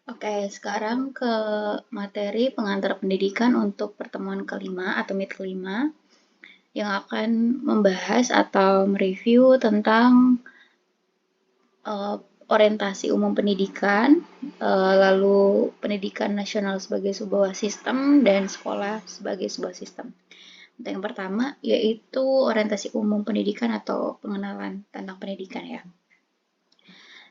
Oke, sekarang ke materi pengantar pendidikan untuk pertemuan kelima atau meet kelima yang akan membahas atau mereview tentang eh, orientasi umum pendidikan, lalu pendidikan nasional sebagai sebuah sistem dan sekolah sebagai sebuah sistem. Untuk yang pertama yaitu orientasi umum pendidikan atau pengenalan tentang pendidikan ya.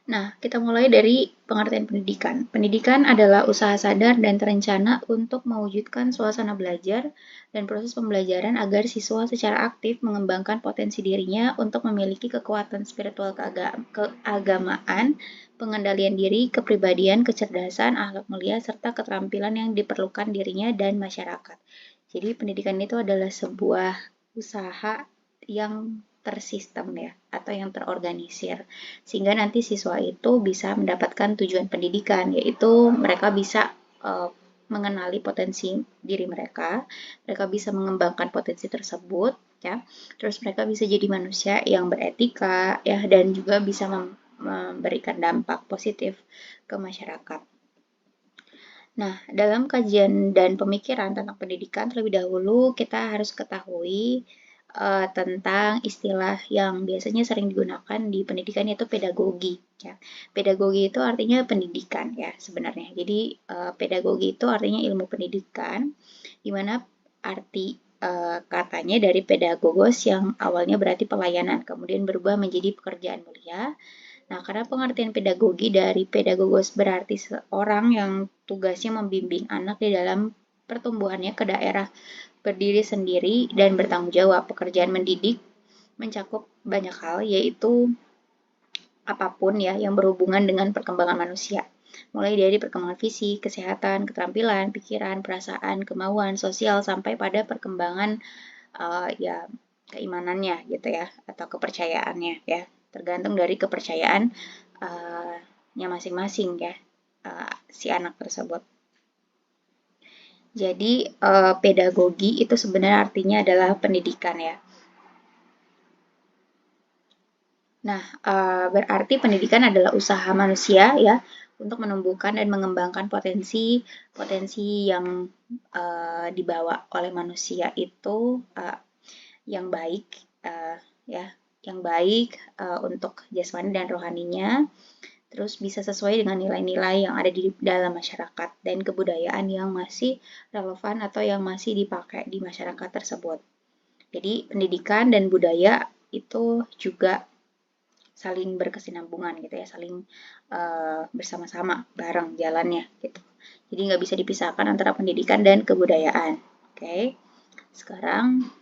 Nah, kita mulai dari pengertian pendidikan. Pendidikan adalah usaha sadar dan terencana untuk mewujudkan suasana belajar dan proses pembelajaran agar siswa secara aktif mengembangkan potensi dirinya untuk memiliki kekuatan spiritual keagamaan, pengendalian diri, kepribadian, kecerdasan, akhlak mulia, serta keterampilan yang diperlukan dirinya dan masyarakat. Jadi, pendidikan itu adalah sebuah usaha yang tersistem ya, atau yang terorganisir sehingga nanti siswa itu bisa mendapatkan tujuan pendidikan, yaitu mereka bisa mengenali potensi diri mereka, mereka bisa mengembangkan potensi tersebut, ya. Terus mereka bisa jadi manusia yang beretika, ya, dan juga bisa memberikan dampak positif ke masyarakat. Nah, dalam kajian dan pemikiran tentang pendidikan, terlebih dahulu kita harus ketahui tentang istilah yang biasanya sering digunakan di pendidikan yaitu pedagogi. Ya. Pedagogi itu artinya pendidikan ya sebenarnya. Jadi pedagogi itu artinya ilmu pendidikan, di mana arti katanya dari pedagogos yang awalnya berarti pelayanan, kemudian berubah menjadi pekerjaan mulia. Nah, karena pengertian pedagogi dari pedagogos berarti seorang yang tugasnya membimbing anak di dalam pertumbuhannya ke daerah berdiri sendiri dan bertanggung jawab. Pekerjaan mendidik mencakup banyak hal, yaitu apapun ya yang berhubungan dengan perkembangan manusia. Mulai dari perkembangan fisik, kesehatan, keterampilan, pikiran, perasaan, kemauan, sosial, sampai pada perkembangan ya keimanannya gitu ya, atau kepercayaannya ya. Tergantung dari kepercayaan nya masing-masing ya si anak tersebut. Jadi pedagogi itu sebenarnya artinya adalah pendidikan ya. Nah, berarti pendidikan adalah usaha manusia ya untuk menumbuhkan dan mengembangkan potensi yang dibawa oleh manusia itu yang baik ya, yang baik untuk jasmani dan rohaninya, terus bisa sesuai dengan nilai-nilai yang ada di dalam masyarakat dan kebudayaan yang masih relevan atau yang masih dipakai di masyarakat tersebut. Jadi pendidikan dan budaya itu juga saling berkesinambungan gitu ya, saling bersama-sama bareng jalannya gitu. Jadi nggak bisa dipisahkan antara pendidikan dan kebudayaan. Oke, sekarang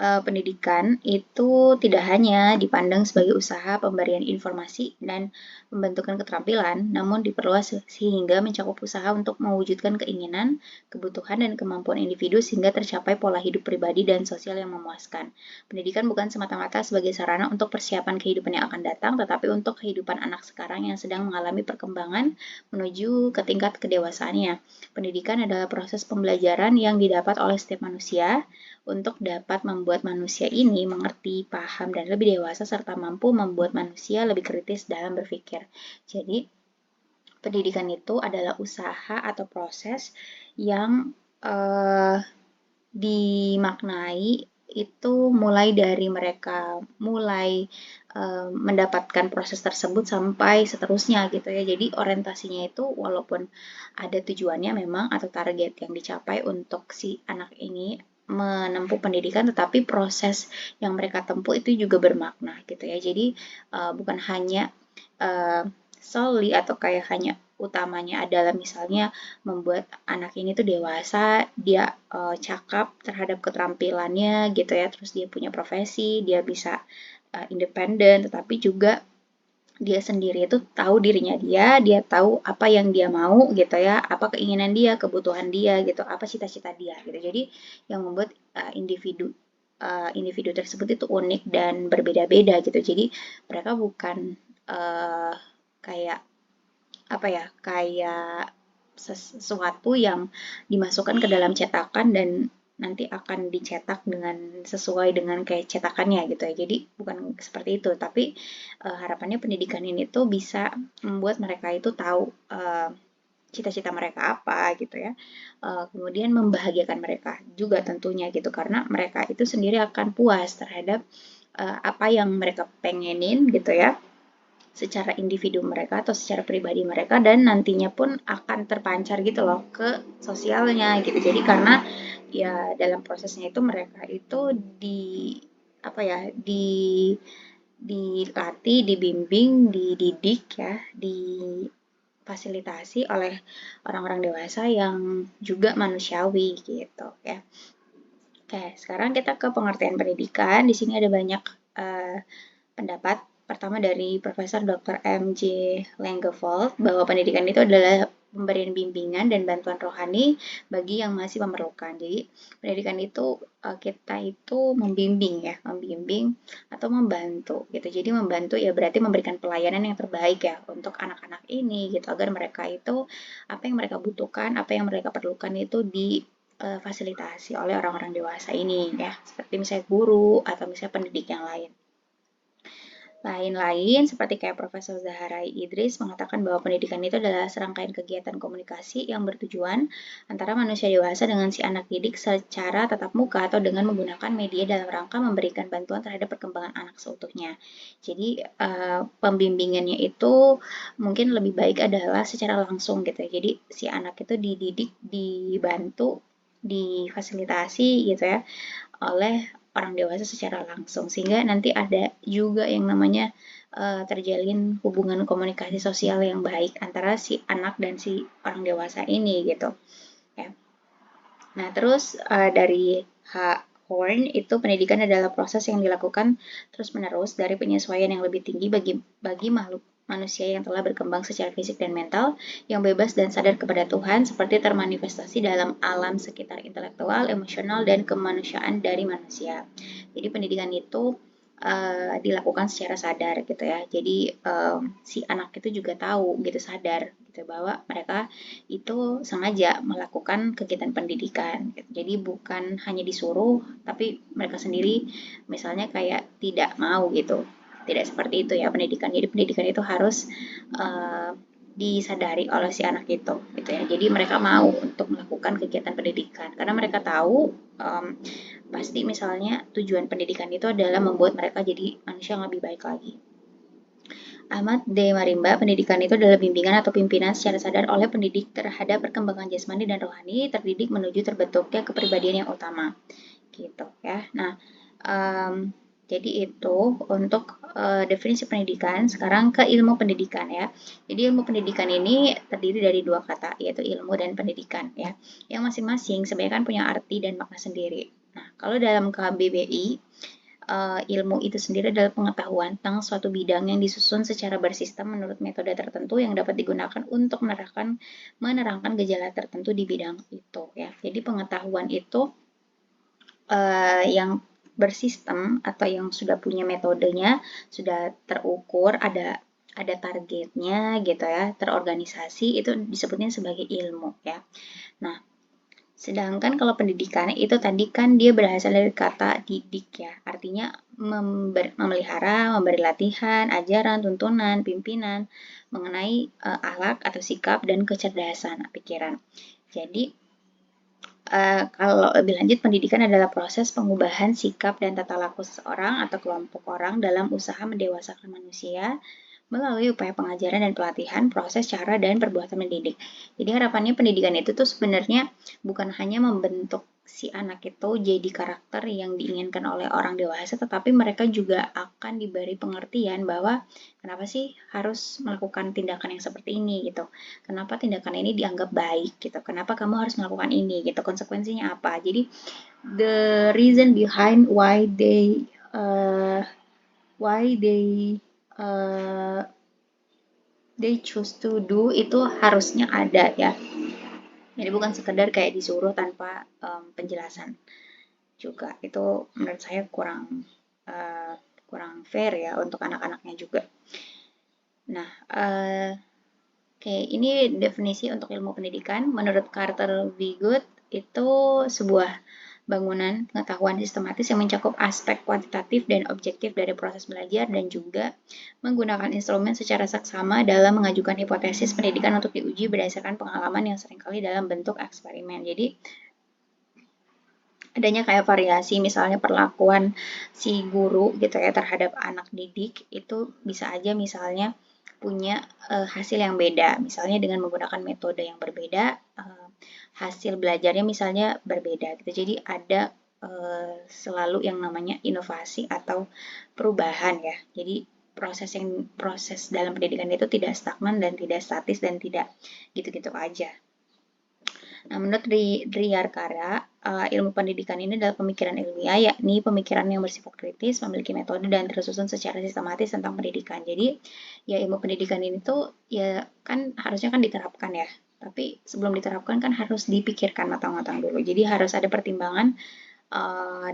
pendidikan itu tidak hanya dipandang sebagai usaha pemberian informasi dan pembentukan keterampilan, namun diperluas sehingga mencakup usaha untuk mewujudkan keinginan, kebutuhan, dan kemampuan individu sehingga tercapai pola hidup pribadi dan sosial yang memuaskan. Pendidikan bukan semata-mata sebagai sarana untuk persiapan kehidupan yang akan datang, tetapi untuk kehidupan anak sekarang yang sedang mengalami perkembangan menuju ke tingkat kedewasaannya. Pendidikan adalah proses pembelajaran yang didapat oleh setiap manusia untuk dapat membuat manusia ini mengerti, paham, dan lebih dewasa serta mampu membuat manusia lebih kritis dalam berpikir. Jadi, pendidikan itu adalah usaha atau proses yang dimaknai itu mulai dari mereka mulai mendapatkan proses tersebut sampai seterusnya gitu ya. Jadi orientasinya itu walaupun ada tujuannya memang atau target yang dicapai untuk si anak ini menempuh pendidikan, tetapi proses yang mereka tempuh itu juga bermakna gitu ya. Jadi bukan hanya solely atau kayak hanya utamanya adalah misalnya membuat anak ini tuh dewasa, dia cakap terhadap keterampilannya gitu ya, terus dia punya profesi, dia bisa independen, tetapi juga dia sendiri itu tahu dirinya dia tahu apa yang dia mau gitu ya, apa keinginan dia, kebutuhan dia gitu, apa cita-cita dia gitu. Jadi yang membuat individu tersebut itu unik dan berbeda-beda gitu. Jadi mereka bukan kayak apa ya, kayak sesuatu yang dimasukkan ke dalam cetakan dan nanti akan dicetak dengan sesuai dengan kayak cetakannya gitu ya. Jadi bukan seperti itu, tapi harapannya pendidikan ini tuh bisa membuat mereka itu tahu cita-cita mereka apa gitu ya. Kemudian membahagiakan mereka juga tentunya gitu, karena mereka itu sendiri akan puas terhadap apa yang mereka pengenin gitu ya, secara individu mereka atau secara pribadi mereka, dan nantinya pun akan terpancar gitu loh ke sosialnya gitu. Jadi karena ya dalam prosesnya itu mereka itu di apa ya, dilatih, dibimbing, dididik ya, difasilitasi oleh orang-orang dewasa yang juga manusiawi gitu ya. Oke, sekarang kita ke pengertian pendidikan. Di sini ada banyak pendapat. Pertama dari Profesor Dr. M. J. Langeveld bahwa pendidikan itu adalah pemberian bimbingan dan bantuan rohani bagi yang masih memerlukan. Jadi pendidikan itu kita itu membimbing ya, membimbing atau membantu gitu. Jadi membantu ya berarti memberikan pelayanan yang terbaik ya untuk anak-anak ini gitu, agar mereka itu apa yang mereka butuhkan, apa yang mereka perlukan itu difasilitasi oleh orang-orang dewasa ini ya, seperti misalnya guru atau misalnya pendidik yang lain. Lain-lain seperti kayak Profesor Zaharai Idris mengatakan bahwa pendidikan itu adalah serangkaian kegiatan komunikasi yang bertujuan antara manusia dewasa dengan si anak didik secara tatap muka atau dengan menggunakan media dalam rangka memberikan bantuan terhadap perkembangan anak seutuhnya. Jadi pembimbingannya itu mungkin lebih baik adalah secara langsung gitu ya. Jadi si anak itu dididik, dibantu, difasilitasi gitu ya oleh orang dewasa secara langsung, sehingga nanti ada juga yang namanya terjalin hubungan komunikasi sosial yang baik antara si anak dan si orang dewasa ini gitu ya. Nah, terus dari Horn itu pendidikan adalah proses yang dilakukan terus-menerus dari penyesuaian yang lebih tinggi bagi makhluk manusia yang telah berkembang secara fisik dan mental, yang bebas dan sadar kepada Tuhan, seperti termanifestasi dalam alam sekitar intelektual, emosional, dan kemanusiaan dari manusia. Jadi pendidikan itu dilakukan secara sadar gitu ya. Jadi si anak itu juga tahu gitu, sadar gitu bahwa mereka itu sengaja melakukan kegiatan pendidikan gitu. Jadi bukan hanya disuruh, tapi mereka sendiri misalnya kayak tidak mau gitu. Tidak seperti itu ya pendidikan. Jadi pendidikan itu harus disadari oleh si anak itu gitu ya. Jadi mereka mau untuk melakukan kegiatan pendidikan karena mereka tahu pasti misalnya tujuan pendidikan itu adalah membuat mereka jadi manusia yang lebih baik lagi. Ahmad D. Marimba, pendidikan itu adalah bimbingan atau pimpinan secara sadar oleh pendidik terhadap perkembangan jasmani dan rohani terdidik menuju terbentuknya kepribadian yang utama. Gitu ya. Nah, jadi itu untuk definisi pendidikan. Sekarang ke ilmu pendidikan ya. Jadi ilmu pendidikan ini terdiri dari dua kata, yaitu ilmu dan pendidikan ya. Yang masing-masing sebenarnya kan punya arti dan makna sendiri. Nah, kalau dalam KBBI, ilmu itu sendiri adalah pengetahuan tentang suatu bidang yang disusun secara bersistem menurut metode tertentu yang dapat digunakan untuk menerangkan gejala tertentu di bidang itu ya. Jadi pengetahuan itu yang bersistem atau yang sudah punya metodenya, sudah terukur, ada targetnya gitu ya, terorganisasi, itu disebutnya sebagai ilmu ya. Nah, sedangkan kalau pendidikan itu tadi kan dia berasal dari kata didik ya, artinya memelihara, memberi latihan, ajaran, tuntunan, pimpinan mengenai akhlak atau sikap dan kecerdasan pikiran. Jadi kalau lebih lanjut, pendidikan adalah proses pengubahan sikap dan tata laku seseorang atau kelompok orang dalam usaha mendewasakan manusia melalui upaya pengajaran dan pelatihan, proses, cara, dan perbuatan mendidik. Jadi harapannya pendidikan itu tuh sebenarnya bukan hanya membentuk si anak itu jadi karakter yang diinginkan oleh orang dewasa, tetapi mereka juga akan diberi pengertian bahwa kenapa sih harus melakukan tindakan yang seperti ini gitu. Kenapa tindakan ini dianggap baik gitu. Kenapa kamu harus melakukan ini gitu. Konsekuensinya apa. Jadi the reason behind why they choose to do itu harusnya ada ya. Jadi bukan sekedar kayak disuruh tanpa penjelasan juga. Itu menurut saya kurang fair ya untuk anak-anaknya juga. Nah, oke, ini definisi untuk ilmu pendidikan. Menurut Carter V. Good, itu sebuah bangunan pengetahuan sistematis yang mencakup aspek kuantitatif dan objektif dari proses belajar, dan juga menggunakan instrumen secara seksama dalam mengajukan hipotesis pendidikan untuk diuji berdasarkan pengalaman yang seringkali dalam bentuk eksperimen. Jadi adanya kayak variasi, misalnya perlakuan si guru gitu ya terhadap anak didik itu bisa aja misalnya punya hasil yang beda, misalnya dengan menggunakan metode yang berbeda, hasil belajarnya misalnya berbeda gitu. Jadi ada selalu yang namanya inovasi atau perubahan ya. Jadi proses dalam pendidikan itu tidak stagnan dan tidak statis dan tidak gitu-gitu aja. Nah, menurut Driarkara, ilmu pendidikan ini adalah pemikiran ilmiah, yakni pemikiran yang bersifat kritis, memiliki metode dan tersusun secara sistematis tentang pendidikan. Jadi, ya ilmu pendidikan ini tuh ya kan harusnya kan diterapkan ya. Tapi sebelum diterapkan kan harus dipikirkan matang-matang dulu. Jadi harus ada pertimbangan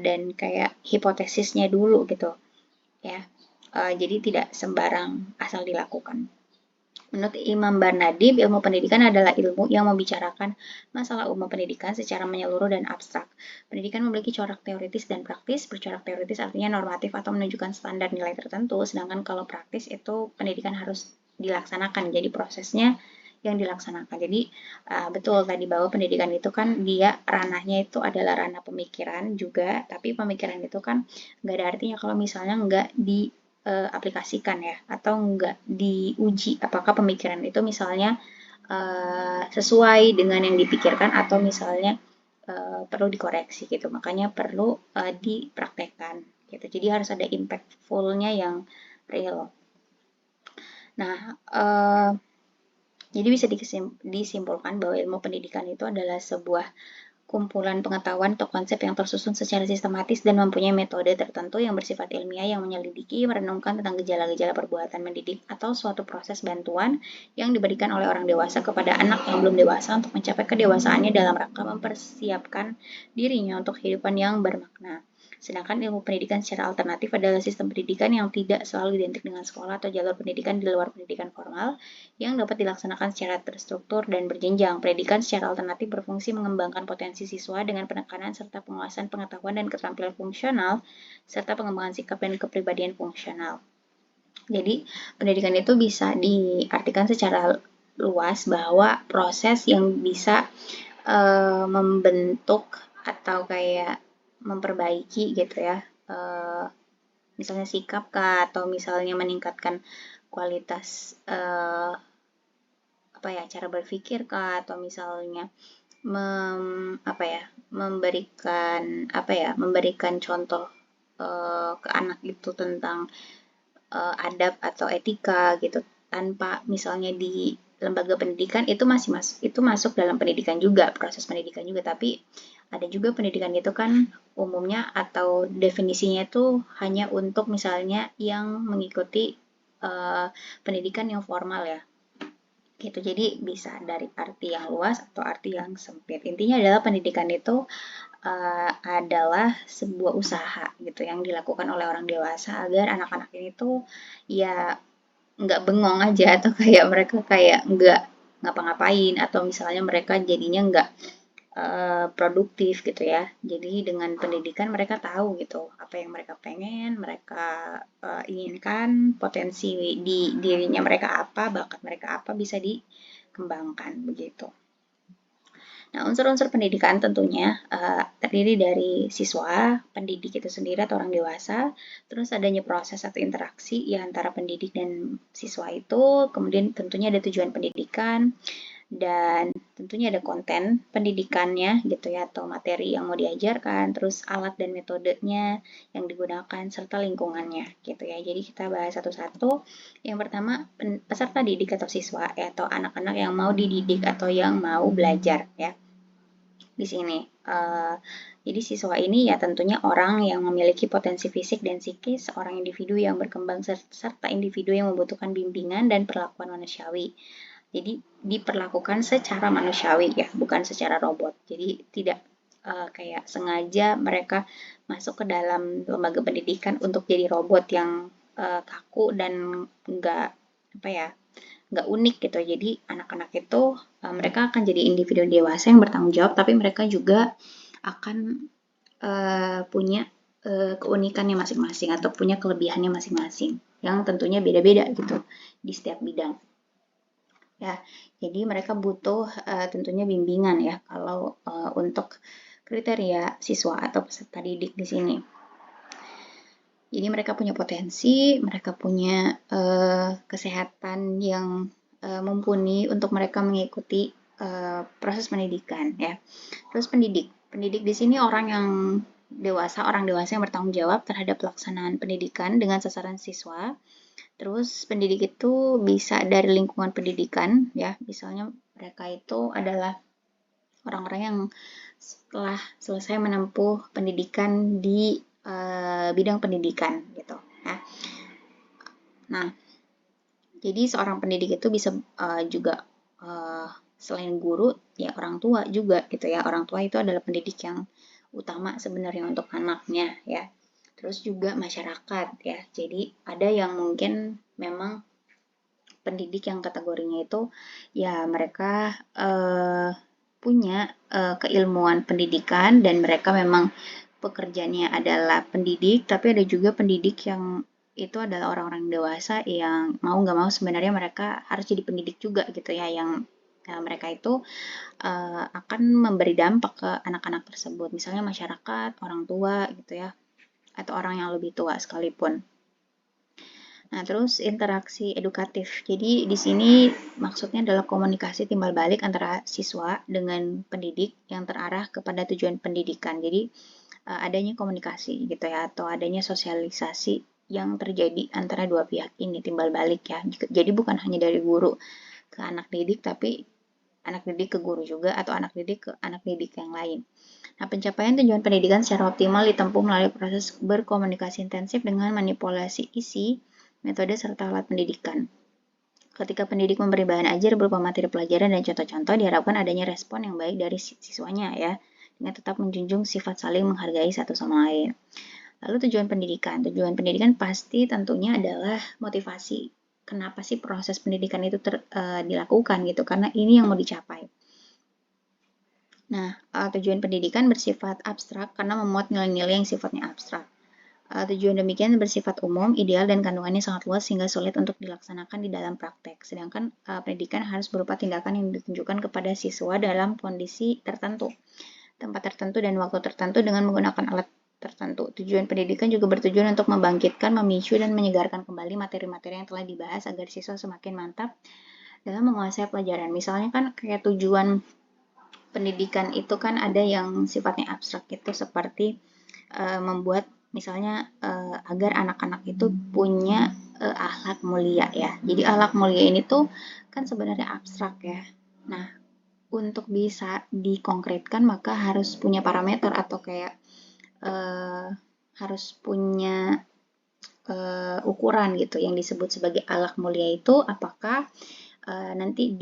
dan kayak hipotesisnya dulu gitu ya. Jadi tidak sembarang asal dilakukan. Menurut Imam Barnadi, ilmu pendidikan adalah ilmu yang membicarakan masalah umum pendidikan secara menyeluruh dan abstrak. Pendidikan memiliki corak teoritis dan praktis. Bercorak teoritis artinya normatif atau menunjukkan standar nilai tertentu, sedangkan kalau praktis itu pendidikan harus dilaksanakan, jadi prosesnya yang dilaksanakan. Jadi betul tadi bahwa pendidikan itu kan dia ranahnya itu adalah ranah pemikiran juga, tapi pemikiran itu kan nggak ada artinya kalau misalnya nggak aplikasikan ya, atau enggak diuji apakah pemikiran itu misalnya sesuai dengan yang dipikirkan atau misalnya perlu dikoreksi gitu, makanya perlu dipraktekkan gitu. Jadi harus ada impactful-nya yang real. Nah, jadi bisa disimpulkan bahwa ilmu pendidikan itu adalah sebuah kumpulan pengetahuan atau konsep yang tersusun secara sistematis dan mempunyai metode tertentu yang bersifat ilmiah yang menyelidiki, merenungkan tentang gejala-gejala perbuatan mendidik atau suatu proses bantuan yang diberikan oleh orang dewasa kepada anak yang belum dewasa untuk mencapai kedewasaannya dalam rangka mempersiapkan dirinya untuk kehidupan yang bermakna. Sedangkan ilmu pendidikan secara alternatif adalah sistem pendidikan yang tidak selalu identik dengan sekolah atau jalur pendidikan di luar pendidikan formal yang dapat dilaksanakan secara terstruktur dan berjenjang. Pendidikan secara alternatif berfungsi mengembangkan potensi siswa dengan penekanan serta penguasaan pengetahuan dan keterampilan fungsional, serta pengembangan sikap dan kepribadian fungsional. Jadi, pendidikan itu bisa diartikan secara luas bahwa proses yang bisa membentuk atau kayak memperbaiki gitu ya, misalnya sikap kah, atau misalnya meningkatkan kualitas cara berpikir kah, atau misalnya memberikan contoh ke anak itu tentang adab atau etika gitu, tanpa misalnya di lembaga pendidikan itu masuk dalam pendidikan juga, proses pendidikan juga. Tapi ada juga pendidikan itu kan umumnya atau definisinya itu hanya untuk misalnya yang mengikuti pendidikan yang formal ya gitu. Jadi bisa dari arti yang luas atau arti yang sempit. Intinya adalah pendidikan itu adalah sebuah usaha gitu yang dilakukan oleh orang dewasa agar anak-anak ini tuh ya nggak bengong aja, atau kayak mereka kayak nggak ngapa-ngapain, atau misalnya mereka jadinya nggak produktif gitu ya. Jadi dengan pendidikan mereka tahu gitu apa yang mereka pengen, mereka inginkan, potensi di dirinya mereka apa, bakat mereka apa, bisa dikembangkan begitu. Nah, unsur-unsur pendidikan tentunya terdiri dari siswa, pendidik itu sendiri atau orang dewasa, terus adanya proses atau interaksi ya antara pendidik dan siswa itu, kemudian tentunya ada tujuan pendidikan, dan tentunya ada konten pendidikannya gitu ya, atau materi yang mau diajarkan, terus alat dan metodenya yang digunakan, serta lingkungannya gitu ya. Jadi kita bahas satu-satu. Yang pertama, peserta didik atau siswa ya, atau anak-anak yang mau dididik atau yang mau belajar ya. Di sini jadi siswa ini ya tentunya orang yang memiliki potensi fisik dan psikis, seorang individu yang berkembang serta individu yang membutuhkan bimbingan dan perlakuan manusiawi. Jadi diperlakukan secara manusiawi ya, bukan secara robot. Jadi tidak kayak sengaja mereka masuk ke dalam lembaga pendidikan untuk jadi robot yang kaku dan nggak unik gitu. Jadi anak-anak itu mereka akan jadi individu dewasa yang bertanggung jawab, tapi mereka juga akan punya keunikannya masing-masing atau punya kelebihannya masing-masing yang tentunya beda-beda gitu di setiap bidang. Ya, jadi mereka butuh tentunya bimbingan ya kalau untuk kriteria siswa atau peserta didik di sini. Jadi mereka punya potensi, mereka punya kesehatan yang mumpuni untuk mereka mengikuti proses pendidikan ya. Terus pendidik di sini orang dewasa yang bertanggung jawab terhadap pelaksanaan pendidikan dengan sasaran siswa. Terus pendidik itu bisa dari lingkungan pendidikan ya, misalnya mereka itu adalah orang-orang yang setelah selesai menempuh pendidikan di bidang pendidikan gitu ya. Nah, jadi seorang pendidik itu bisa juga selain guru ya orang tua juga gitu ya. Orang tua itu adalah pendidik yang utama sebenarnya untuk anaknya ya. Terus juga masyarakat ya. Jadi ada yang mungkin memang pendidik yang kategorinya itu ya mereka punya keilmuan pendidikan dan mereka memang pekerjaannya adalah pendidik, tapi ada juga pendidik yang itu adalah orang-orang dewasa yang mau nggak mau sebenarnya mereka harus jadi pendidik juga gitu ya, yang mereka itu akan memberi dampak ke anak-anak tersebut, misalnya masyarakat, orang tua gitu ya, atau orang yang lebih tua sekalipun. Nah, terus interaksi edukatif. Jadi di sini maksudnya adalah komunikasi timbal balik antara siswa dengan pendidik yang terarah kepada tujuan pendidikan. Jadi adanya komunikasi gitu ya, atau adanya sosialisasi yang terjadi antara dua pihak ini timbal balik ya. Jadi bukan hanya dari guru ke anak didik, tapi anak didik ke guru juga, atau anak didik ke anak didik yang lain. Nah, pencapaian tujuan pendidikan secara optimal ditempuh melalui proses berkomunikasi intensif dengan manipulasi isi, metode, serta alat pendidikan. Ketika pendidik memberi bahan ajar berupa materi pelajaran dan contoh-contoh, diharapkan adanya respon yang baik dari siswanya ya, dengan tetap menjunjung sifat saling menghargai satu sama lain. Lalu tujuan pendidikan. Tujuan pendidikan pasti tentunya adalah motivasi. Kenapa sih proses pendidikan itu dilakukan gitu? Karena ini yang mau dicapai. Nah, tujuan pendidikan bersifat abstrak karena memuat nilai-nilai yang sifatnya abstrak. Tujuan demikian bersifat umum, ideal, dan kandungannya sangat luas sehingga sulit untuk dilaksanakan di dalam praktek. Sedangkan pendidikan harus berupa tindakan yang ditunjukkan kepada siswa dalam kondisi tertentu, tempat tertentu, dan waktu tertentu dengan menggunakan alat tertentu. Tujuan pendidikan juga bertujuan untuk membangkitkan, memicu, dan menyegarkan kembali materi-materi yang telah dibahas agar siswa semakin mantap dalam menguasai pelajaran. Misalnya kan kayak tujuan pendidikan itu kan ada yang sifatnya abstrak itu seperti membuat misalnya agar anak-anak itu punya akhlak mulia ya. Jadi akhlak mulia ini tuh kan sebenarnya abstrak ya. Nah, untuk bisa dikonkretkan maka harus punya parameter atau kayak harus punya ukuran gitu yang disebut sebagai akhlak mulia itu apakah nanti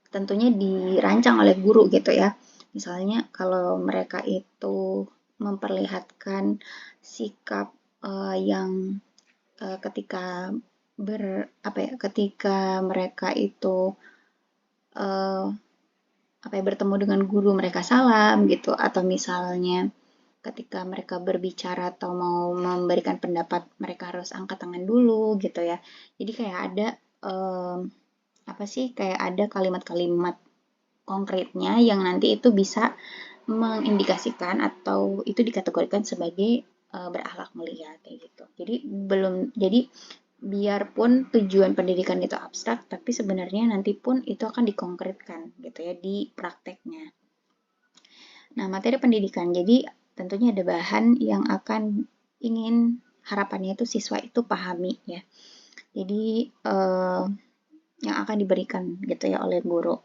tentunya dirancang oleh guru gitu ya. Misalnya kalau mereka itu memperlihatkan sikap yang ketika ketika mereka itu bertemu dengan guru mereka salam gitu, atau misalnya ketika mereka berbicara atau mau memberikan pendapat mereka harus angkat tangan dulu gitu ya. Jadi kayak ada kayak ada kalimat-kalimat konkretnya yang nanti itu bisa mengindikasikan atau itu dikategorikan sebagai berakhlak mulia kayak gitu. Jadi biarpun tujuan pendidikan itu abstrak, tapi sebenarnya nanti pun itu akan dikonkretkan gitu ya di prakteknya. Nah, materi pendidikan. Jadi tentunya ada bahan yang akan ingin harapannya itu siswa itu pahami ya. Jadi yang akan diberikan gitu ya oleh guru.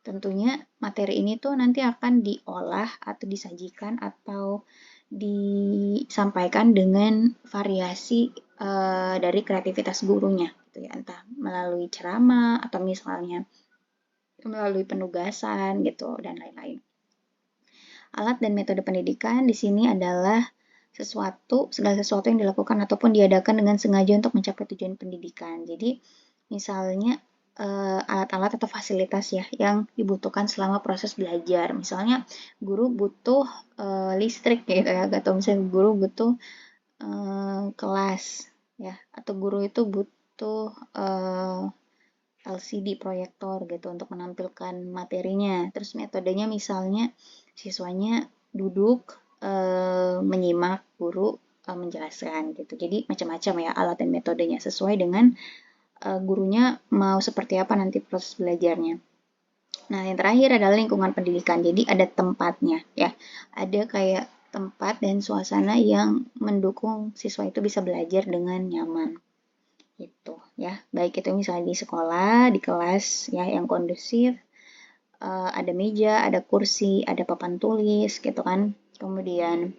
Tentunya materi ini tuh nanti akan diolah atau disajikan atau disampaikan dengan variasi dari kreativitas gurunya gitu ya, entah melalui ceramah atau misalnya melalui penugasan gitu dan lain-lain. Alat dan metode pendidikan di sini adalah segala sesuatu yang dilakukan ataupun diadakan dengan sengaja untuk mencapai tujuan pendidikan. Jadi misalnya alat-alat atau fasilitas ya yang dibutuhkan selama proses belajar. Misalnya guru butuh listrik gitu ya, atau misalnya guru butuh kelas ya, atau guru itu butuh LCD proyektor gitu untuk menampilkan materinya. Terus metodenya misalnya siswanya duduk menyimak guru menjelaskan gitu. Jadi macam-macam ya alat dan metodenya sesuai dengan gurunya mau seperti apa nanti proses belajarnya. Nah, yang terakhir adalah lingkungan pendidikan. Jadi ada tempatnya ya. Ada kayak tempat dan suasana yang mendukung siswa itu bisa belajar dengan nyaman. Gitu ya. Baik itu misalnya di sekolah, di kelas ya yang kondusif, ada meja, ada kursi, ada papan tulis gitu kan. Kemudian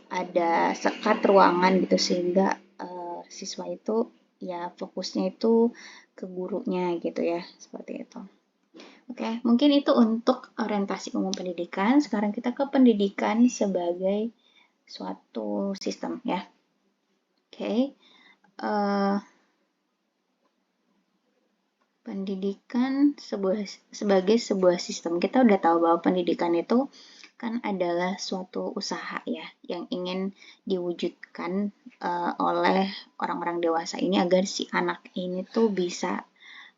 ada sekat ruangan gitu sehingga siswa itu ya fokusnya itu ke gurunya gitu ya, seperti itu. Oke, mungkin itu untuk orientasi umum pendidikan. Sekarang kita ke pendidikan sebagai suatu sistem ya. Oke, pendidikan sebagai sebuah sistem. Kita udah tahu bahwa pendidikan itu kan adalah suatu usaha ya yang ingin diwujudkan oleh orang-orang dewasa ini agar si anak ini tuh bisa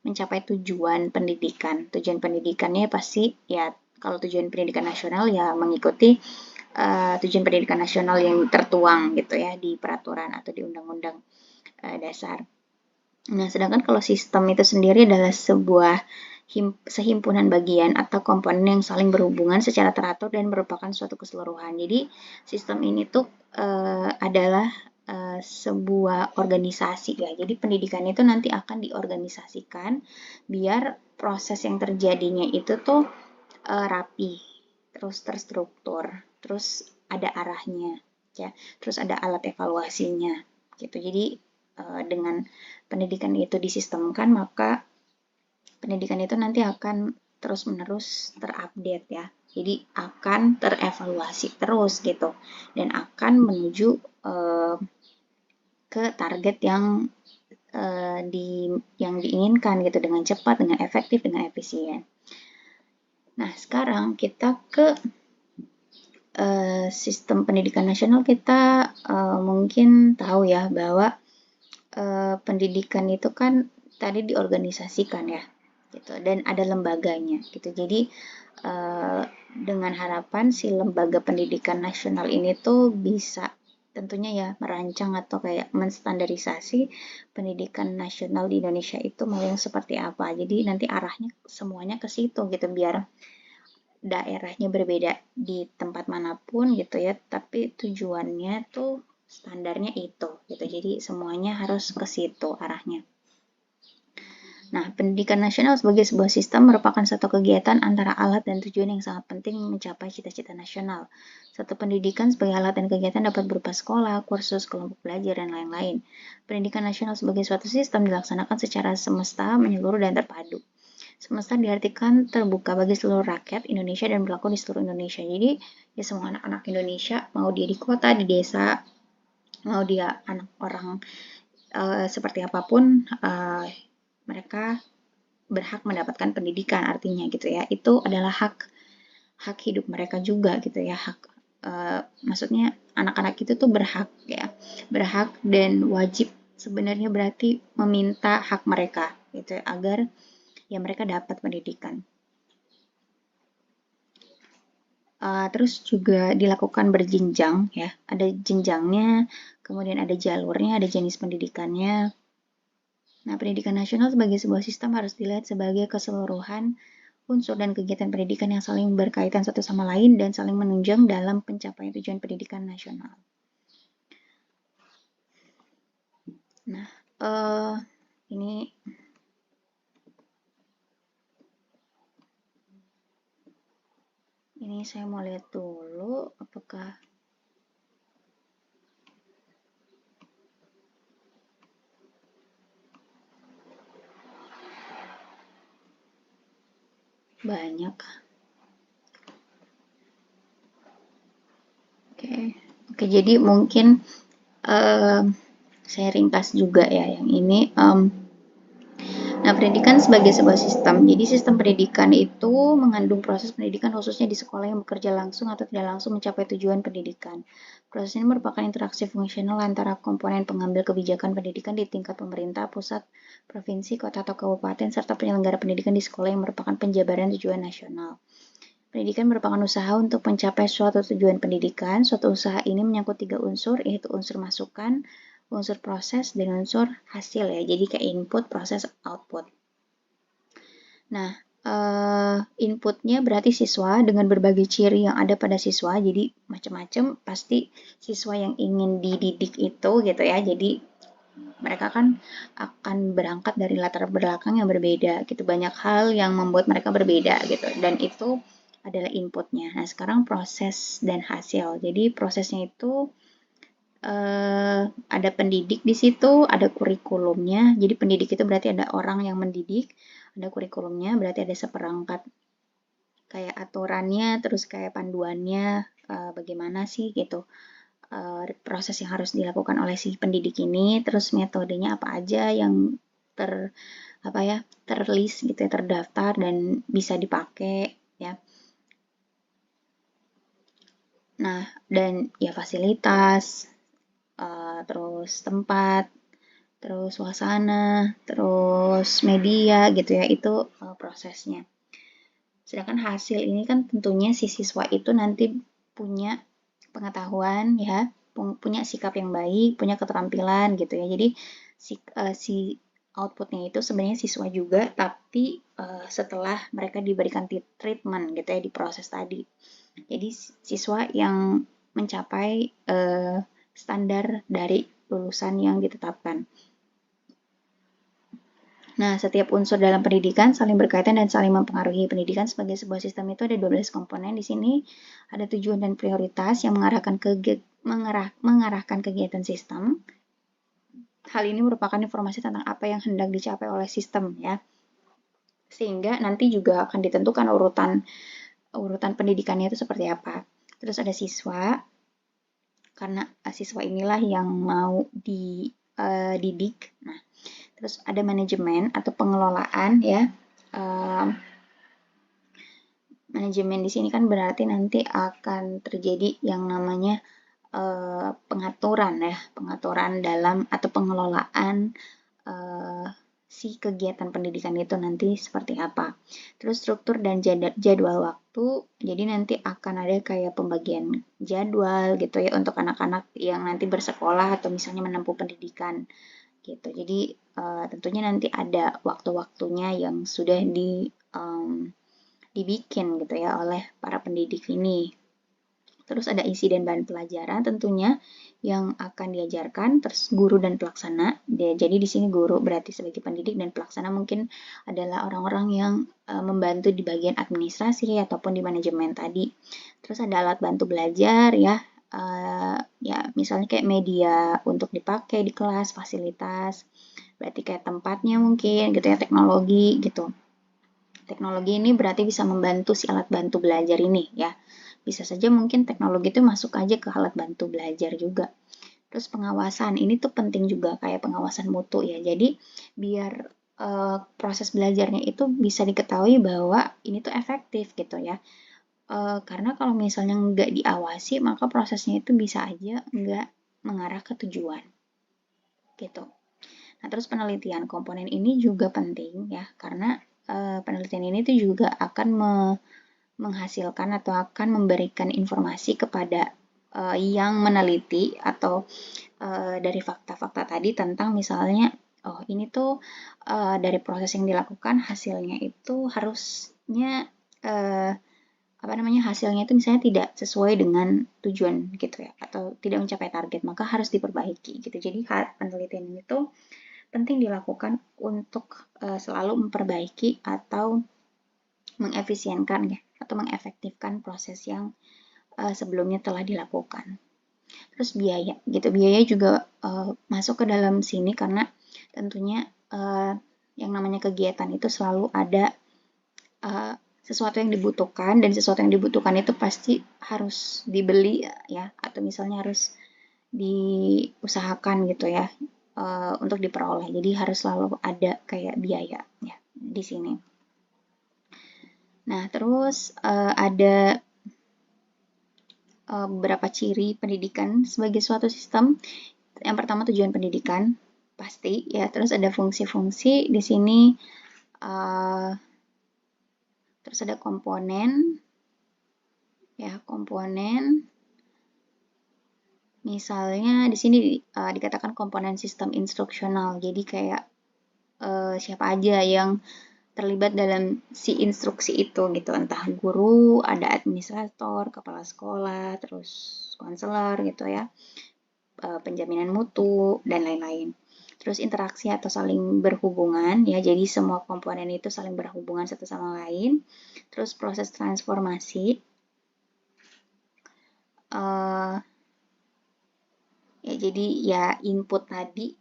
mencapai tujuan pendidikan. Tujuan pendidikannya pasti ya kalau tujuan pendidikan nasional ya mengikuti tujuan pendidikan nasional yang tertuang gitu ya di peraturan atau di undang-undang dasar. Nah, sedangkan kalau sistem itu sendiri adalah sebuah sehimpunan bagian atau komponen yang saling berhubungan secara teratur dan merupakan suatu keseluruhan. Jadi, sistem ini tuh adalah sebuah organisasi ya. Jadi, pendidikan itu nanti akan diorganisasikan biar proses yang terjadinya itu tuh rapi, terus terstruktur, terus ada arahnya, ya. Terus ada alat evaluasinya, gitu. Jadi, dengan pendidikan itu disistemkan, maka pendidikan itu nanti akan terus-menerus terupdate ya. Jadi akan terevaluasi terus gitu dan akan menuju ke target yang diinginkan gitu dengan cepat, dengan efektif, dengan efisien. Nah, sekarang kita ke sistem pendidikan nasional. Kita mungkin tahu ya bahwa pendidikan itu kan tadi diorganisasikan ya gitu dan ada lembaganya gitu. Jadi dengan harapan si lembaga pendidikan nasional ini tuh bisa tentunya ya merancang atau kayak menstandarisasi pendidikan nasional di Indonesia itu mau yang seperti apa. Jadi nanti arahnya semuanya ke situ gitu biar daerahnya berbeda di tempat manapun gitu ya, tapi tujuannya tuh standarnya itu gitu. Jadi semuanya harus ke situ arahnya. Nah, pendidikan nasional sebagai sebuah sistem merupakan satu kegiatan antara alat dan tujuan yang sangat penting mencapai cita-cita nasional. Satu pendidikan sebagai alat dan kegiatan dapat berupa sekolah, kursus, kelompok belajar, dan lain-lain. Pendidikan nasional sebagai suatu sistem dilaksanakan secara semesta, menyeluruh, dan terpadu. Semesta diartikan terbuka bagi seluruh rakyat Indonesia dan berlaku di seluruh Indonesia. Jadi, ya semua anak-anak Indonesia, mau dia di kota, di desa, mau dia anak orang seperti apapun, mereka berhak mendapatkan pendidikan artinya gitu ya. Itu adalah hak hidup mereka juga gitu ya. Maksudnya anak-anak itu tuh berhak ya. Berhak dan wajib sebenarnya berarti meminta hak mereka gitu ya, agar ya mereka dapat pendidikan. Terus juga dilakukan berjenjang ya, ada jenjangnya, kemudian ada jalurnya, ada jenis pendidikannya. Nah, pendidikan nasional sebagai sebuah sistem harus dilihat sebagai keseluruhan unsur dan kegiatan pendidikan yang saling berkaitan satu sama lain dan saling menunjang dalam pencapaian tujuan pendidikan nasional. Nah, ini saya mau lihat dulu apakah banyak. Oke, jadi mungkin saya ringkas juga ya yang ini. Nah, pendidikan sebagai sebuah sistem. Jadi sistem pendidikan itu mengandung proses pendidikan khususnya di sekolah yang bekerja langsung atau tidak langsung mencapai tujuan pendidikan. Proses ini merupakan interaksi fungsional antara komponen pengambil kebijakan pendidikan di tingkat pemerintah, pusat, provinsi, kota, atau kabupaten, serta penyelenggara pendidikan di sekolah yang merupakan penjabaran tujuan nasional. Pendidikan merupakan usaha untuk mencapai suatu tujuan pendidikan. Suatu usaha ini menyangkut 3 unsur, yaitu unsur masukan, unsur proses, dan unsur hasil ya. Jadi kayak input, proses, output. Nah, inputnya berarti siswa dengan berbagai ciri yang ada pada siswa. Jadi macam-macam pasti siswa yang ingin dididik itu gitu ya. Jadi mereka kan akan berangkat dari latar belakang yang berbeda gitu. Banyak hal yang membuat mereka berbeda gitu. Dan itu adalah inputnya. Nah, sekarang proses dan hasil. Jadi prosesnya itu ada pendidik di situ, ada kurikulumnya. Jadi pendidik itu berarti ada orang yang mendidik, ada kurikulumnya, berarti ada seperangkat kayak aturannya, terus kayak panduannya, bagaimana sih gitu proses yang harus dilakukan oleh si pendidik ini, terus metodenya apa aja yang terlist gitu ya, terdaftar dan bisa dipakai ya. Nah, dan ya fasilitas, terus tempat, terus suasana, terus media gitu ya, itu prosesnya. Sedangkan hasil ini kan tentunya si siswa itu nanti punya pengetahuan ya, punya sikap yang baik, punya keterampilan gitu ya. Jadi si outputnya itu sebenarnya siswa juga, tapi setelah mereka diberikan treatment gitu ya di proses tadi. Jadi siswa yang mencapai standar dari lulusan yang ditetapkan. Nah, setiap unsur dalam pendidikan saling berkaitan dan saling mempengaruhi. Pendidikan sebagai sebuah sistem itu ada 12 komponen. Di sini ada tujuan dan prioritas yang mengarahkan kegiatan sistem. Hal ini merupakan informasi tentang apa yang hendak dicapai oleh sistem ya. Sehingga nanti juga akan ditentukan urutan pendidikannya itu seperti apa. Terus ada siswa, karena siswa inilah yang mau dididik. Nah, terus ada manajemen atau pengelolaan ya. Manajemen di sini kan berarti nanti akan terjadi yang namanya pengaturan dalam atau pengelolaan si kegiatan pendidikan itu nanti seperti apa. Terus struktur dan jadwal waktu, jadi nanti akan ada kayak pembagian jadwal gitu ya untuk anak-anak yang nanti bersekolah atau misalnya menempuh pendidikan gitu. Jadi tentunya nanti ada waktu-waktunya yang sudah dibikin gitu ya oleh para pendidik ini. Terus ada isi dan bahan pelajaran tentunya yang akan diajarkan, terus guru dan pelaksana. Jadi di sini guru berarti sebagai pendidik dan pelaksana mungkin adalah orang-orang yang membantu di bagian administrasi ataupun di manajemen tadi. Terus ada alat bantu belajar ya. Ya misalnya kayak media untuk dipakai di kelas, fasilitas, berarti kayak tempatnya mungkin gitu ya, teknologi gitu. Teknologi ini berarti bisa membantu si alat bantu belajar ini ya. Bisa saja mungkin teknologi itu masuk aja ke alat bantu belajar juga. Terus pengawasan, ini tuh penting juga kayak pengawasan mutu ya. Jadi biar proses belajarnya itu bisa diketahui bahwa ini tuh efektif gitu ya. Karena kalau misalnya nggak diawasi, maka prosesnya itu bisa aja nggak mengarah ke tujuan. Gitu. Nah, terus penelitian komponen ini juga penting ya, karena penelitian ini tuh juga akan menghasilkan atau akan memberikan informasi kepada yang meneliti atau dari fakta-fakta tadi tentang misalnya oh ini tuh dari proses yang dilakukan hasilnya itu harusnya hasilnya itu misalnya tidak sesuai dengan tujuan gitu ya atau tidak mencapai target, maka harus diperbaiki gitu. Jadi penelitian ini tuh penting dilakukan untuk selalu memperbaiki atau mengefisienkan ya atau mengefektifkan proses yang sebelumnya telah dilakukan. Terus biaya gitu, biaya juga masuk ke dalam sini karena tentunya yang namanya kegiatan itu selalu ada sesuatu yang dibutuhkan, dan sesuatu yang dibutuhkan itu pasti harus dibeli ya atau misalnya harus diusahakan gitu ya. untuk diperoleh. Jadi harus selalu ada kayak biaya ya di sini. Nah, terus ada beberapa ciri pendidikan sebagai suatu sistem. Yang pertama tujuan pendidikan pasti ya, terus ada fungsi-fungsi di sini, terus ada komponen ya, komponen. Misalnya di sini dikatakan komponen sistem instruksional. Jadi kayak siapa aja yang terlibat dalam si instruksi itu gitu, entah guru, ada administrator, kepala sekolah, terus konselor gitu ya, penjaminan mutu dan lain-lain. Terus interaksi atau saling berhubungan ya, jadi semua komponen itu saling berhubungan satu sama lain. Terus proses transformasi, ya jadi ya input tadi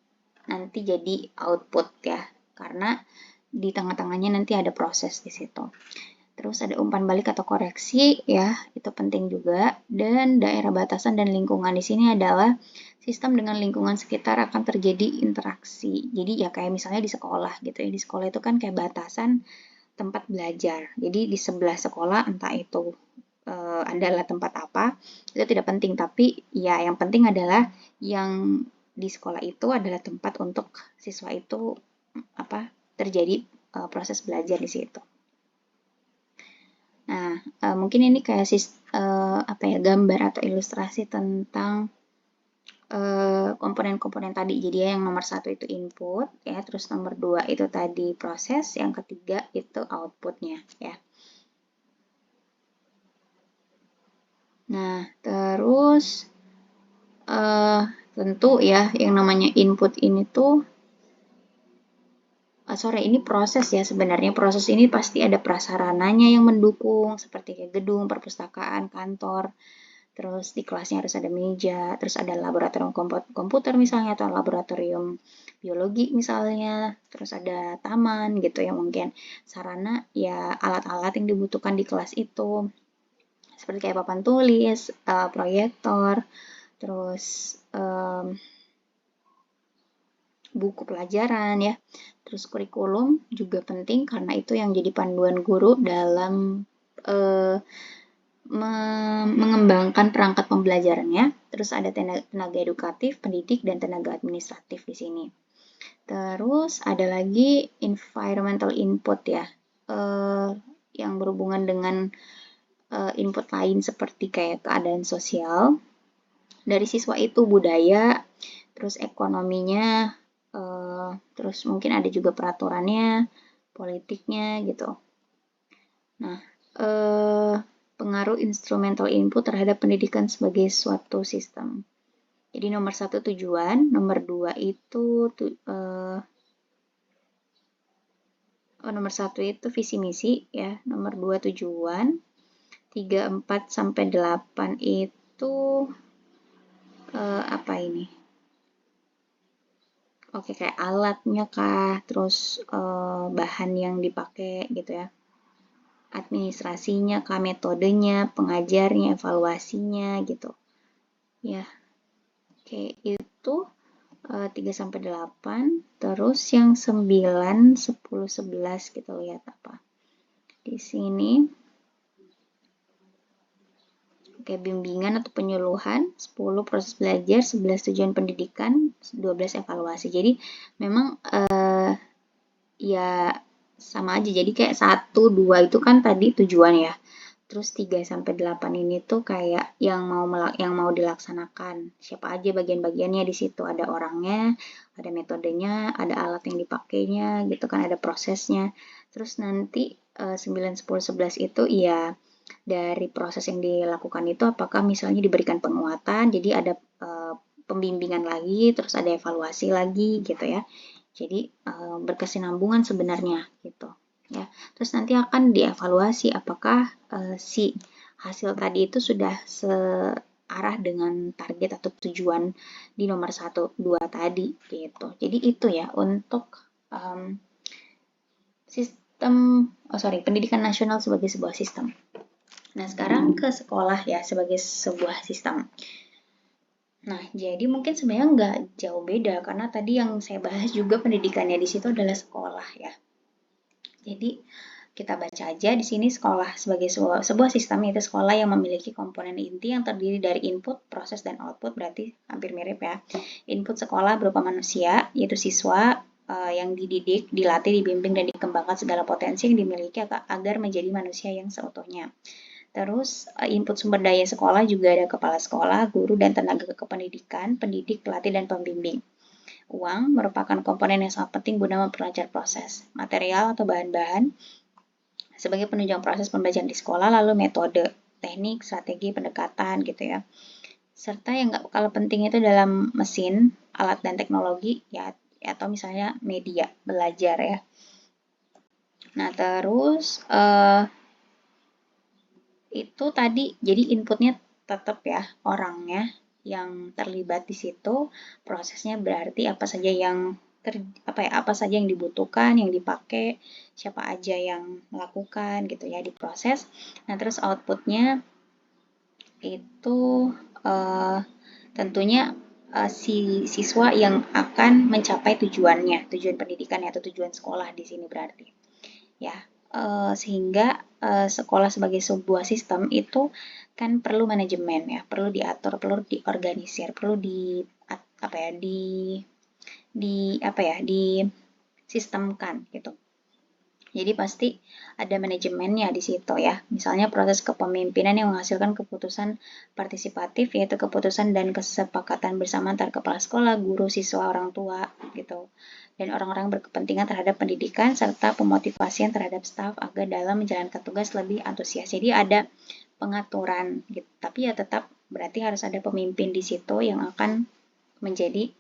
nanti jadi output ya, karena di tengah-tengahnya nanti ada proses di situ. Terus ada umpan balik atau koreksi ya, itu penting juga. Dan daerah batasan dan lingkungan di sini adalah sistem dengan lingkungan sekitar akan terjadi interaksi. Jadi ya kayak misalnya di sekolah gitu ya. Di sekolah itu kan kayak batasan tempat belajar. Jadi di sebelah sekolah entah itu adalah tempat apa, itu tidak penting, tapi ya yang penting adalah yang di sekolah itu adalah tempat untuk siswa itu terjadi proses belajar di situ. Nah, mungkin ini kayak gambar atau ilustrasi tentang komponen-komponen tadi. Jadi yang nomor 1 itu input ya, terus nomor 2 itu tadi proses, yang ketiga itu outputnya ya. Nah, terus tentu ya yang namanya input ini tuh ini proses ya sebenarnya. Proses ini pasti ada prasarananya yang mendukung, seperti kayak gedung, perpustakaan, kantor. Terus di kelasnya harus ada meja, terus ada laboratorium komputer misalnya, atau laboratorium biologi misalnya, terus ada taman gitu ya, mungkin sarana ya alat-alat yang dibutuhkan di kelas itu. Seperti kayak papan tulis, proyektor, terus buku pelajaran ya. Terus kurikulum juga penting karena itu yang jadi panduan guru dalam mengembangkan perangkat pembelajarannya. Terus ada tenaga edukatif, pendidik, dan tenaga administratif di sini. Terus ada lagi environmental input ya, yang berhubungan dengan input lain seperti kayak keadaan sosial dari siswa itu, budaya, terus ekonominya, terus mungkin ada juga peraturannya, politiknya gitu. Nah, pengaruh instrumental input terhadap pendidikan sebagai suatu sistem. Jadi nomor 1 tujuan, nomor 2 itu nomor 1 itu visi misi ya, nomor 2 tujuan, 3, 4 sampai 8 itu apa ini? Oke, kayak alatnya kah, terus bahan yang dipakai gitu ya. Administrasinya kah, metodenya, pengajarnya, evaluasinya gitu. Ya. Oke, itu 3 sampai 8. Terus yang 9, 10, 11 kita lihat apa. Di sini oke, bimbingan atau penyuluhan, 10 proses belajar, 11 tujuan pendidikan, 12 evaluasi. Jadi memang ya sama aja. Jadi kayak 1, 2 itu kan tadi tujuan ya. Terus 3 sampai 8 ini tuh kayak yang mau dilaksanakan. Siapa aja bagian-bagiannya di situ. Ada orangnya, ada metodenya, ada alat yang dipakainya gitu kan, ada prosesnya. Terus nanti 9, 10, 11 itu ya dari proses yang dilakukan itu apakah misalnya diberikan penguatan, jadi ada pembimbingan lagi, terus ada evaluasi lagi gitu ya. Jadi berkesinambungan sebenarnya gitu ya. Terus nanti akan dievaluasi apakah si hasil tadi itu sudah searah dengan target atau tujuan di nomor 1, 2 tadi gitu. Jadi itu ya untuk pendidikan nasional sebagai sebuah sistem. Nah, sekarang ke sekolah ya sebagai sebuah sistem. Nah, jadi mungkin sebenarnya nggak jauh beda karena tadi yang saya bahas juga pendidikannya di situ adalah sekolah ya. Jadi kita baca aja di sini sekolah sebagai sebuah sistem, yaitu sekolah yang memiliki komponen inti yang terdiri dari input, proses, dan output, berarti hampir mirip ya. Input sekolah berupa manusia, yaitu siswa yang dididik, dilatih, dibimbing, dan dikembangkan segala potensi yang dimiliki agar menjadi manusia yang seutuhnya. Terus input sumber daya sekolah juga ada kepala sekolah, guru, dan tenaga kependidikan, pendidik, pelatih, dan pembimbing. Uang merupakan komponen yang sangat penting guna memperlancar proses. Material atau bahan-bahan sebagai penunjang proses pembelajaran di sekolah, lalu metode, teknik, strategi, pendekatan gitu ya. Serta yang nggak kalah penting itu dalam mesin, alat dan teknologi ya, atau misalnya media belajar ya. Nah, terus itu tadi jadi inputnya tetap ya orangnya yang terlibat di situ, prosesnya berarti apa saja yang apa saja yang dibutuhkan, yang dipakai, siapa aja yang melakukan gitu ya diproses. Nah, terus outputnya itu tentunya si siswa yang akan mencapai tujuannya, tujuan pendidikan atau tujuan sekolah di sini berarti ya. Sehingga sekolah sebagai sebuah sistem itu kan perlu manajemen ya, perlu diatur, perlu diorganisir, perlu di sistemkan gitu. Jadi pasti ada manajemennya di situ ya. Misalnya proses kepemimpinan yang menghasilkan keputusan partisipatif, yaitu keputusan dan kesepakatan bersama antar kepala sekolah, guru, siswa, orang tua gitu. Dan orang-orang berkepentingan terhadap pendidikan serta pemotivasian terhadap staf agar dalam menjalankan tugas lebih antusias. Jadi ada pengaturan gitu. Tapi ya tetap berarti harus ada pemimpin di situ yang akan menjadi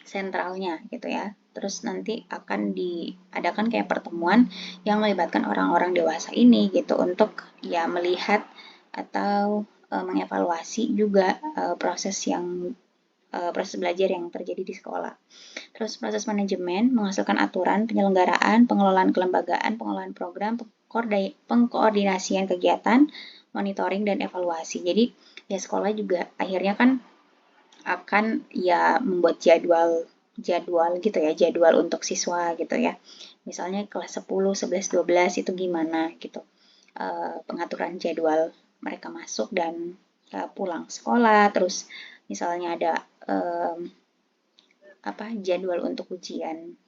sentralnya gitu ya. Terus nanti akan diadakan kayak pertemuan yang melibatkan orang-orang dewasa ini gitu untuk ya melihat atau mengevaluasi juga proses belajar yang terjadi di sekolah. Terus proses manajemen menghasilkan aturan, penyelenggaraan, pengelolaan kelembagaan, pengelolaan program, pengkoordinasian kegiatan, monitoring dan evaluasi. Jadi ya sekolah juga akhirnya kan akan ya membuat jadwal gitu ya, jadwal untuk siswa gitu ya. Misalnya kelas 10, 11, 12 itu gimana gitu. Pengaturan jadwal mereka masuk dan pulang sekolah, terus misalnya ada jadwal untuk ujian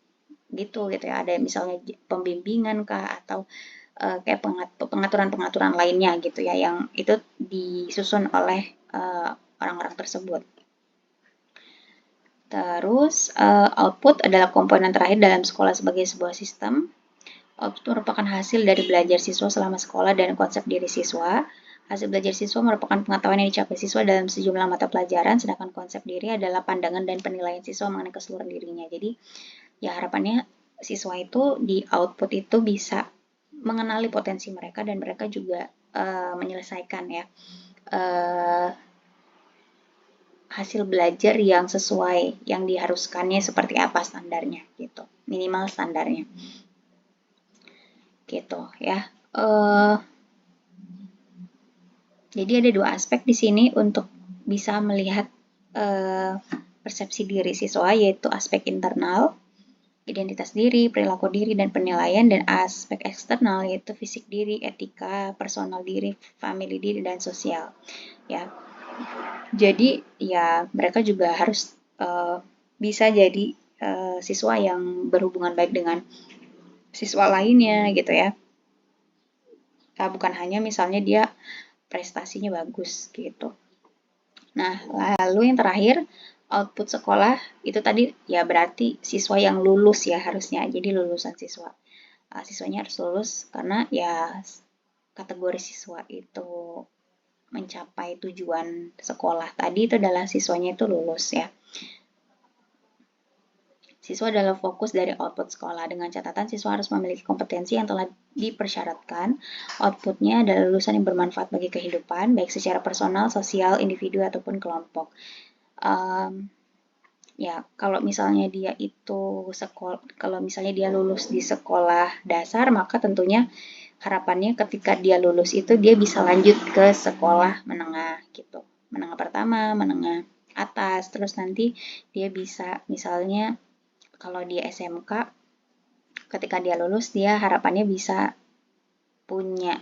gitu ya. Ada misalnya pembimbingan kah atau kayak pengaturan-pengaturan lainnya gitu ya yang itu disusun oleh orang-orang tersebut. Terus output adalah komponen terakhir dalam sekolah sebagai sebuah sistem. Output merupakan hasil dari belajar siswa selama sekolah dan konsep diri siswa. Hasil belajar siswa merupakan pengetahuan yang dicapai siswa dalam sejumlah mata pelajaran, sedangkan konsep diri adalah pandangan dan penilaian siswa mengenai keseluruhan dirinya. Jadi, ya harapannya siswa itu di output itu bisa mengenali potensi mereka dan mereka juga menyelesaikan ya hasil belajar yang sesuai, yang diharuskannya seperti apa standarnya gitu, minimal standarnya gitu ya. Jadi ada dua aspek di sini untuk bisa melihat persepsi diri siswa, yaitu aspek internal, identitas diri, perilaku diri, dan penilaian, dan aspek eksternal yaitu fisik diri, etika, personal diri, family diri, dan sosial ya. Jadi ya mereka juga harus bisa jadi siswa yang berhubungan baik dengan siswa lainnya gitu ya. Nah, bukan hanya misalnya dia prestasinya bagus gitu. Nah, lalu yang terakhir output sekolah itu tadi ya berarti siswa yang lulus ya harusnya. Jadi lulusan siswa. Siswanya harus lulus karena ya kategori siswa itu mencapai tujuan sekolah tadi itu adalah siswanya itu lulus ya. Siswa adalah fokus dari output sekolah. Dengan catatan siswa harus memiliki kompetensi yang telah dipersyaratkan. Outputnya adalah lulusan yang bermanfaat bagi kehidupan, baik secara personal, sosial, individu, ataupun kelompok. Ya, kalau misalnya dia itu kalau misalnya dia lulus di sekolah dasar, maka tentunya harapannya ketika dia lulus itu dia bisa lanjut ke sekolah menengah gitu. Menengah pertama, menengah atas. Terus nanti dia bisa, misalnya kalau dia SMK, ketika dia lulus, dia harapannya bisa punya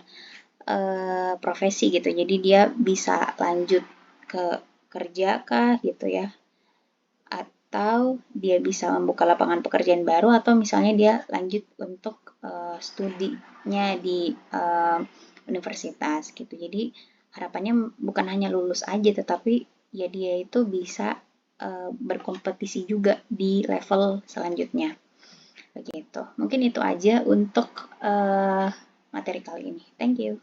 profesi gitu. Jadi dia bisa lanjut ke kerja kah gitu ya, atau dia bisa membuka lapangan pekerjaan baru, atau misalnya dia lanjut untuk studinya di universitas gitu. Jadi harapannya bukan hanya lulus aja, tetapi ya dia itu bisa berkompetisi juga di level selanjutnya. Begitu. Mungkin itu aja untuk materi kali ini. Thank you.